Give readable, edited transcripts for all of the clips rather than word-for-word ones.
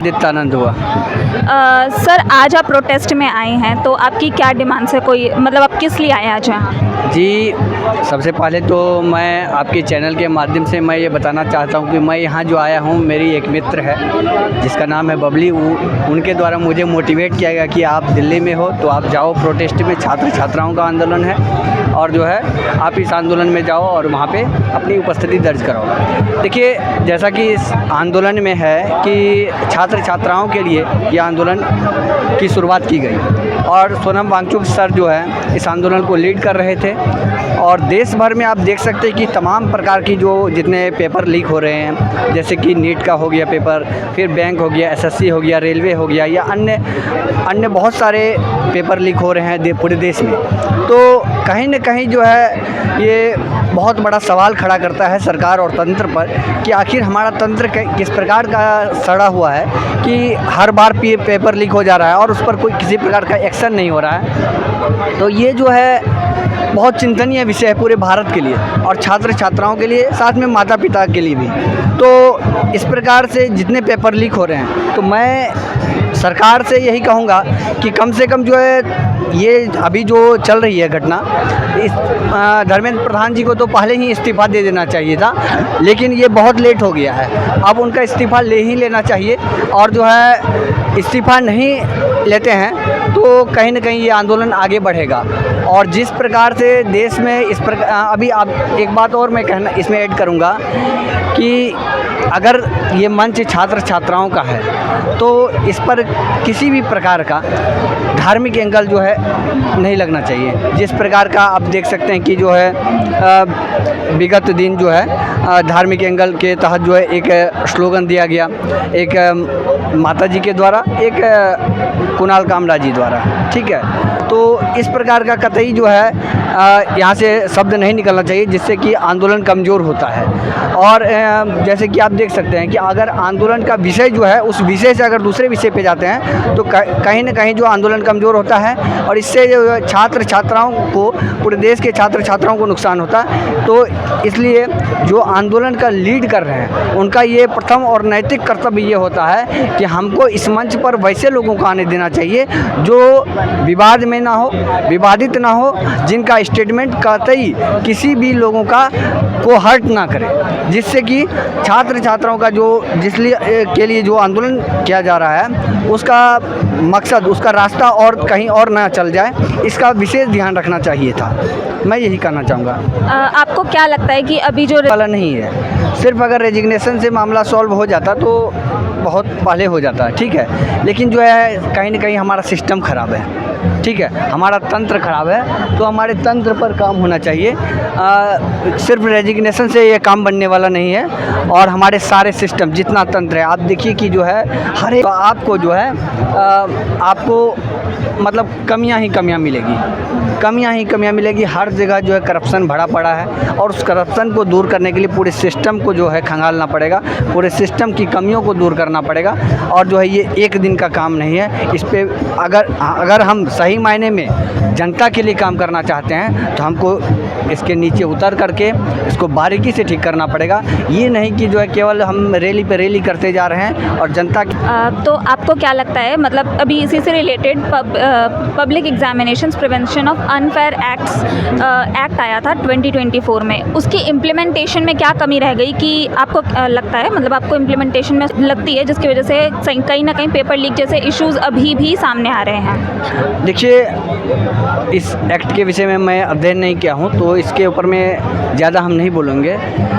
नित्यानंद हुआ। सर आज आप प्रोटेस्ट में आए हैं तो आपकी क्या डिमांड्स है, कोई मतलब आप किस लिए आए हैं आज यहाँ? जी, सबसे पहले तो मैं आपके चैनल के माध्यम से मैं ये बताना चाहता हूँ कि मैं यहाँ जो आया हूँ, मेरी एक मित्र है जिसका नाम है बबली। उनके द्वारा मुझे मोटिवेट किया गया कि आप दिल्ली में हो तो आप जाओ प्रोटेस्ट में, छात्र छात्राओं का आंदोलन है और जो है आप इस आंदोलन में जाओ और वहाँ पे अपनी उपस्थिति दर्ज कराओ। देखिए, जैसा कि इस आंदोलन में है कि छात्र छात्राओं के लिए ये आंदोलन की शुरुआत की गई और सोनम वांगचुक सर जो है इस आंदोलन को लीड कर रहे थे और देश भर में आप देख सकते हैं कि तमाम प्रकार की जो जितने पेपर लीक हो रहे हैं, जैसे कि नीट का हो गया पेपर, फिर बैंक हो गया, एसएससी हो गया, रेलवे हो गया या अन्य बहुत सारे पेपर लीक हो रहे हैं पूरे देश में। तो कहीं न कहीं जो है ये बहुत बड़ा सवाल खड़ा करता है सरकार और तंत्र पर कि आखिर हमारा तंत्र किस प्रकार का सड़ा हुआ है कि हर बार पेपर लीक हो जा रहा है और उस पर कोई किसी प्रकार का एक्शन नहीं हो रहा है। तो ये जो है बहुत चिंतनीय विषय है पूरे भारत के लिए और छात्र छात्राओं के लिए, साथ में माता पिता के लिए भी। तो इस प्रकार से जितने पेपर लीक हो रहे हैं तो मैं सरकार से यही कहूँगा कि कम से कम जो है ये अभी जो चल रही है घटना, इस धर्मेंद्र प्रधान जी को तो पहले ही इस्तीफ़ा दे देना चाहिए था, लेकिन ये बहुत लेट हो गया है। अब उनका इस्तीफ़ा ले ही लेना चाहिए और जो है इस्तीफ़ा नहीं लेते हैं तो कहीं न कहीं ये आंदोलन आगे बढ़ेगा। और जिस प्रकार से देश में इस प्रकार अभी आप एक बात और मैं कहना इसमें ऐड करूँगा कि अगर ये मंच छात्र छात्राओं का है तो इस पर किसी भी प्रकार का धार्मिक एंगल जो है नहीं लगना चाहिए। जिस प्रकार का आप देख सकते हैं कि जो है विगत दिन जो है धार्मिक एंगल के तहत जो है एक स्लोगन दिया गया, एक माता जी के द्वारा, एक कुणाल कामरा जी द्वारा, ठीक है। तो इस प्रकार का कतई जो है यहाँ से शब्द नहीं निकलना चाहिए जिससे कि आंदोलन कमज़ोर होता है। और जैसे कि आप देख सकते हैं कि अगर आंदोलन का विषय जो है उस विषय से अगर दूसरे विषय पे जाते हैं तो कहीं न कहीं जो आंदोलन कमज़ोर होता है और इससे जो छात्र छात्राओं को, पूरे देश के छात्र छात्राओं को नुकसान होता है। तो इसलिए जो आंदोलन का लीड कर रहे हैं उनका ये प्रथम और नैतिक कर्तव्य ये होता है कि हमको इस मंच पर वैसे लोगों को आने देना चाहिए जो विवाद में ना हो, विवादित ना हो, जिनका स्टेटमेंट कतई किसी भी लोगों का को हर्ट ना करे, जिससे कि छात्र छात्राओं का जो के लिए जो आंदोलन किया जा रहा है उसका मकसद, उसका रास्ता और कहीं और ना चल जाए, इसका विशेष ध्यान रखना चाहिए था। मैं यही कहना चाहूँगा। आपको क्या लगता है कि अभी जो वाला नहीं है, सिर्फ अगर रेजिग्नेशन से मामला सॉल्व हो जाता तो बहुत पहले हो जाता है, ठीक है। लेकिन जो है कहीं न कहीं हमारा सिस्टम ख़राब है, ठीक है, हमारा तंत्र ख़राब है, तो हमारे तंत्र पर काम होना चाहिए। सिर्फ रेजिग्नेशन से ये काम बनने वाला नहीं है और हमारे सारे सिस्टम जितना तंत्र है, आप देखिए कि जो है हर एक आपको जो है आपको मतलब कमियां ही कमियां मिलेगी। हर जगह जो है करप्शन भरा पड़ा है और उस करप्शन को दूर करने के लिए पूरे सिस्टम को जो है खंगालना पड़ेगा, पूरे सिस्टम की कमियों को दूर करना पड़ेगा। और जो है ये एक दिन का काम नहीं है। इस पे अगर हम सही मायने में जनता के लिए काम करना चाहते हैं तो हमको इसके नीचे उतर करके इसको बारीकी से ठीक करना पड़ेगा। ये नहीं कि जो है केवल हम रैली पे रैली करते जा रहे हैं और जनता तो आपको क्या लगता है, मतलब अभी इसी से related public examinations prevention of unfair act आया था 2024 में, उसकी इम्प्लीमेंटेशन में क्या कमी रह गई कि आपको लगता है, मतलब आपको इम्प्लीमेंटेशन में लगती है जिसकी वजह से कहीं ना कहीं पेपर लीक जैसे इश्यूज अभी भी सामने आ रहे हैं? देखिए, इस एक्ट के विषय में मैं अध्ययन नहीं किया हूँ तो इसके ऊपर में ज़्यादा हम नहीं बोलेंगे,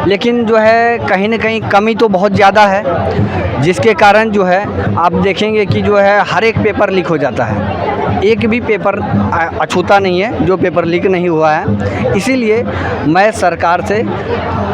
लेकिन जो है कहीं ना कहीं कमी तो बहुत ज़्यादा है, जिसके कारण जो है आप देखेंगे कि जो है हर एक पेपर लीक हो जाता है, एक भी पेपर अछूता नहीं है जो पेपर लीक नहीं हुआ है। इसीलिए मैं सरकार से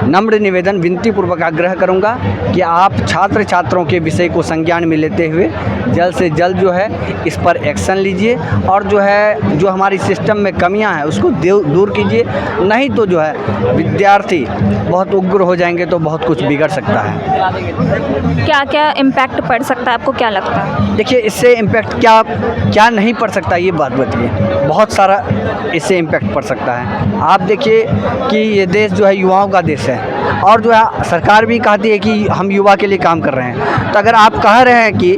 नम्र निवेदन, विनती पूर्वक आग्रह करूंगा कि आप छात्र छात्रों के विषय को संज्ञान में लेते हुए जल्द से जल्द जो है इस पर एक्शन लीजिए और जो है जो हमारी सिस्टम में कमियां हैं उसको दूर कीजिए। नहीं तो जो है विद्यार्थी बहुत उग्र हो जाएंगे तो बहुत कुछ बिगड़ सकता है। क्या क्या इम्पैक्ट पड़ सकता है, आपको क्या लगता है? देखिए, इससे इम्पैक्ट क्या नहीं पड़ सकता है, ये बात बताइए। बहुत सारा इससे इम्पैक्ट पड़ सकता है। आप देखिए कि ये देश जो है युवाओं का देश है, और जो है सरकार भी कहती है कि हम युवा के लिए काम कर रहे हैं। तो अगर आप कह रहे हैं कि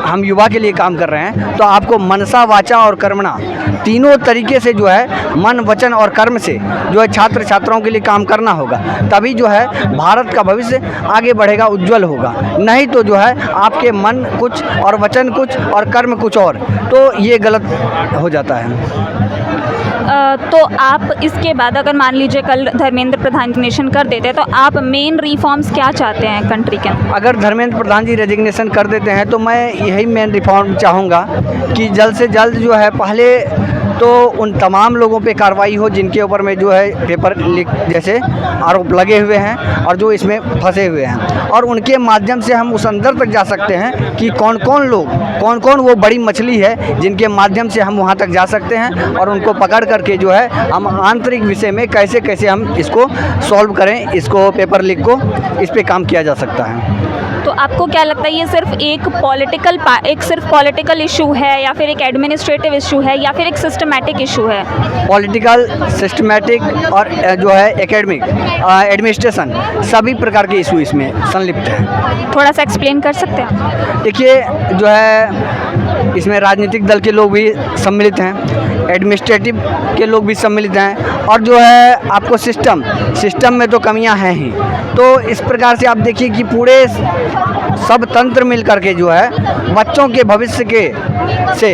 हम युवा के लिए काम कर रहे हैं, तो आपको मनसा, वाचा और कर्मणा तीनों तरीके से जो है मन, वचन और कर्म से जो है छात्र छात्राओं के लिए काम करना होगा। तभी जो है भारत का भविष्य आगे बढ़ेगा, उज्जवल होगा। नहीं तो जो है आपके मन कुछ और वचन कुछ और कर्म कुछ और, तो ये गलत हो जाता है। तो आप इसके बाद अगर मान लीजिए कल धर्मेंद्र प्रधान रेजिग्नेशन कर देते हैं, तो आप मेन रिफॉर्म्स क्या चाहते हैं कंट्री के? अगर धर्मेंद्र प्रधान जी रेजिग्नेशन कर देते हैं तो मैं यही मेन रिफॉर्म चाहूँगा कि जल्द से जल्द जो है पहले तो उन तमाम लोगों पे कार्रवाई हो जिनके ऊपर में जो है पेपर लीक जैसे आरोप लगे हुए हैं और जो इसमें फंसे हुए हैं, और उनके माध्यम से हम उस अंदर तक जा सकते हैं कि कौन कौन लोग, कौन कौन वो बड़ी मछली है जिनके माध्यम से हम वहाँ तक जा सकते हैं, और उनको पकड़ करके जो है हम आंतरिक विषय में कैसे कैसे हम इसको सॉल्व करें, इसको पेपर लीक को, इस पे काम किया जा सकता है। तो आपको क्या लगता है ये सिर्फ एक सिर्फ पॉलिटिकल इशू है, या फिर एक एडमिनिस्ट्रेटिव इशू है, या फिर एक सिस्टमैटिक इशू है? पॉलिटिकल, सिस्टमैटिक और जो है एकेडमिक, एडमिनिस्ट्रेशन, सभी प्रकार के इशू इसमें संलिप्त हैं। थोड़ा सा एक्सप्लेन कर सकते हैं? देखिए जो है इसमें राजनीतिक दल के लोग भी सम्मिलित हैं, एडमिनिस्ट्रेटिव के लोग भी सम्मिलित हैं, और जो है आपको सिस्टम में तो कमियां हैं ही। तो इस प्रकार से आप देखिए कि पूरे सब तंत्र मिल करके जो है बच्चों के भविष्य के से